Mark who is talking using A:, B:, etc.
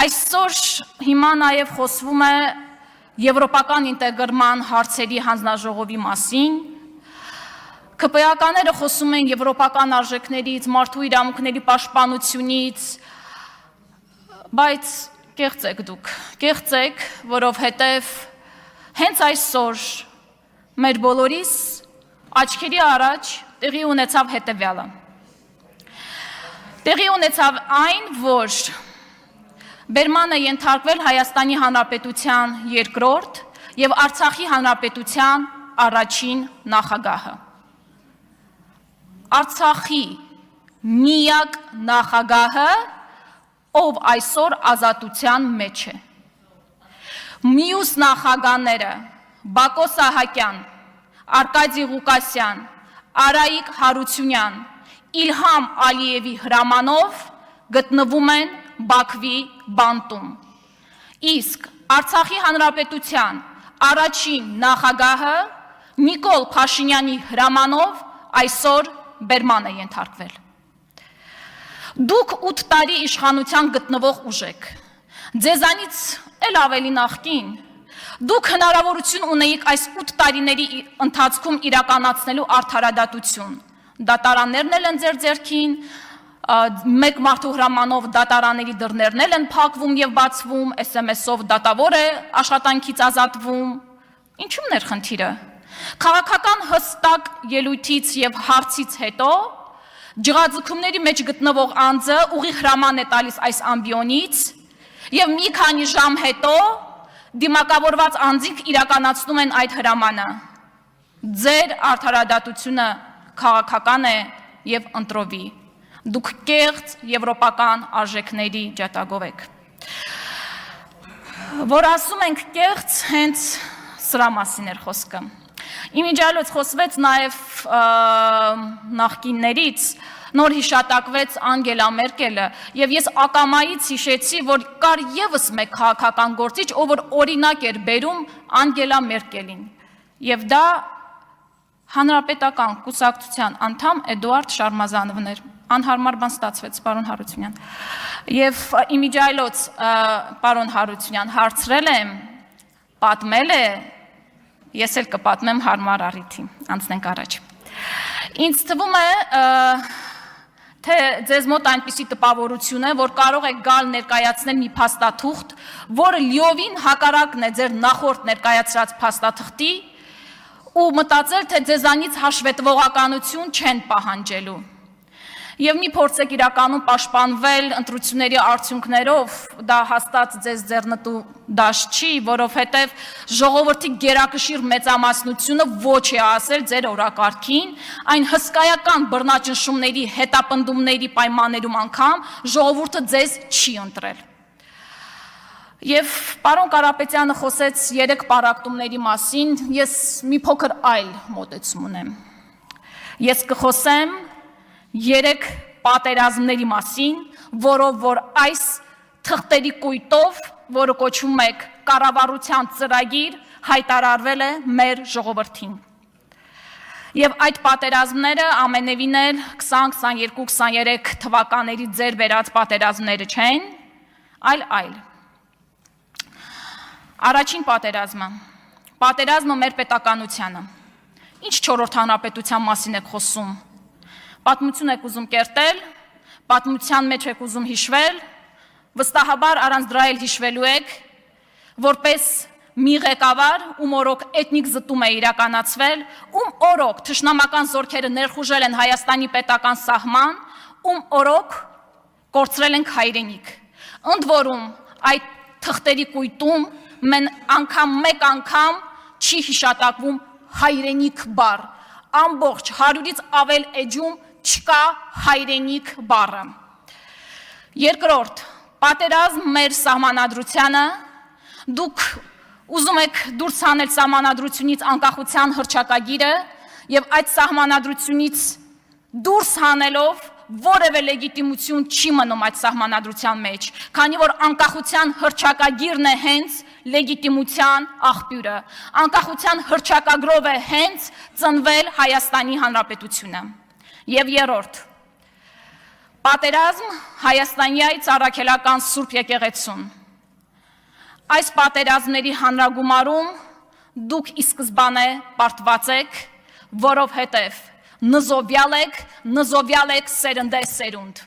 A: Այսօր հիմա նաև խոսվում է եվրոպական ինտեգրման հարցերի հանձնաժողովի մասին, ԿՊԱ-ականները խոսում են եվրոպական արժեքներից, մարդու իրավունքների պաշտպանությունից, բայց կեղծ եք դուք, կեղծ եք, որովհետև հենց այսօր մեր բոլորիս աչքերի առաջ տեղի ունեցավ հետևյալը։ Տեղի ունեցավ այն, որ բերման է ենթարկվել Հայաստանի Հանրապետության երկրորդ և Արցախի Հանրապետության առաջին նախագահը։ Արցախի միակ նախագահը, ով այսօր ազատության մեջ է։ Մյուս նախագահները Բակո Սահակյան, Արկադի Ղուկասյան, Արայիկ Հարությունյան, Իլհամ Ալիևի հրամանով գտնվում են Բաքվի բանտում։ Իսկ Արցախի Հանրապետության առաջին նախագահը Նիկոլ Փաշինյանի հրամանով այսօր բերման է ենթարկվել։ Դուք 8 տարի իշխանության գտնվող ուժ եք, ձեզանից էլ ավելի նախկին, դուք հնարավորություն ունեիք այս 8 տարիների ընթացքում իրականացնելու արդարադատություն, դատարաններն էլ են ձեր ձեռքին, մեկ մարդու հրամանով դատարանների դռներն էլ են փակվում և բացվում, SMS-ով դատավոր է աշխատանքից ազատվում, ինչու՞մն էր խնդիրը։ Քաղաքական հստակ ելույթից և հարցից հետո ջղաձգումների մեջ գտնվող անձը ուղիղ հրաման է տալիս այս ամբիոնից և մի քանի ժամ հետո դիմակավորված անձինք իրականացնում են այդ հրամանը։ Ձեր արդարադատությունը քաղաքական է և ընտրովի։ Դուք կեղծ եվրոպական արժեքների ջատագով եք։ Որ ասում ենք կեղծ, հենց սրա մասին էր խոսքը։ Իմիջիայլոց խոսվեց նաև նախկիններից, նոր հիշատակվեց Անգելա Մերկելը, և ես ակամայից հիշեցի, որ կար ևս մեկ քաղաքական գործիչ, ով որ օրինակ էր բերում Անգելա Մերկելին, և դա Հանրապետական կուսակցության անդամ Էդուարդ Շարմազանովն էր, անհարմար բան ստացվեց, պարոն Հարությունյան, և իմիջիայլոց պարոն Հարությունյան հարցրել եմ, պատմել է, ես էլ կպատմեմ հարմար առիթի, անցնենք առաջ։ Ինձ թվում է, թե ձեզ մոտ այնպիսի տպավորություն է, որ կարող եք գալ ներկայացնել մի փաստաթուղթ, որը լիովին հակառակն է ձեր նախորդ ներկայացրած փաստաթղթի, ու մտածել, թե ձեզանից հաշվետվողականություն չեն պահանջելու։ Եվ մի փորձեք իրականում պաշտպանվել ընտրությունների արդյունքներով, դա հաստատ ձեզ ձեռնտու դաշտ չի, որովհետև ժողովրդի գերակշիռ մեծամասնությունը ոչ է ասել ձեր օրակարգին, այն հսկայական բռնաճնշումների, հետապնդումների պայմաններում անգամ ժողովուրդը ձեզ չի ընտրել։ Եվ պարոն Կարապետյանը խոսեց 3 պառակտումների մասին, ես մի փոքր այլ մոտեցում ունեմ։ Ես կխոսեմ 3 պատերազմների մասին, որով որ այս թղթերի կույտով, որը կոչվում է կառավարության ծրագիր, հայտարարվել է մեր ժողովրդին։ Եվ այդ պատերազմները ամենևին էլ 20, 22, 23 թվականների ձեր բերած պատերազմները չեն, այլ։ Առաջին պատերազմը մեր պետականությանը։ Ինչ 4-րդ հանրապետության մասին եք խոսում։ Պատմություն եք ուզում կերտել, պատմության մեջ եք ուզում հիշվել, վստահաբար առանց դրա էլ հիշվելու եք, որպես մի ղեկավար, ում օրոք էթնիկ զտում է իրականացվել, ում օրոք թշնամական զորքերը ներխուժել են Հայաստանի պետական սահման, ում օրոք կորցրել ենք հայրենիք։ Ընդ որում այդ թղթերի կույտում մեկ անգամ չի հիշատակվում հայրենիք բառ, ամբողջ 100-ից ավել էջում չկա հայրենիք բառը։ Երկրորդ, պատերազմ մեր սահմանադրությանը, դուք ուզում եք դուրս հանել սահմանադրությունից անկախության հռչակագիրը և այդ սահմանադրությունից դուրս հանելով որևէ լեգիտիմություն չի մնում այդ սահմանադրության մեջ, քանի որ անկախության հռչակագիրն է հենց լեգիտիմության աղբյուրը, անկախության հռչակագրով է հենց ծնվել Հայաստանի Հանրապետությունը։ Եվ երրորդ, Պատերազմ Հայաստանյայից առաքելական Սուրբ եկեղեցուն։ Այս պատերազմների հանրագումարում դուք ի սկզբանե պարտված եք, որովհետև նզովյալ եք սերնդե սերունդ։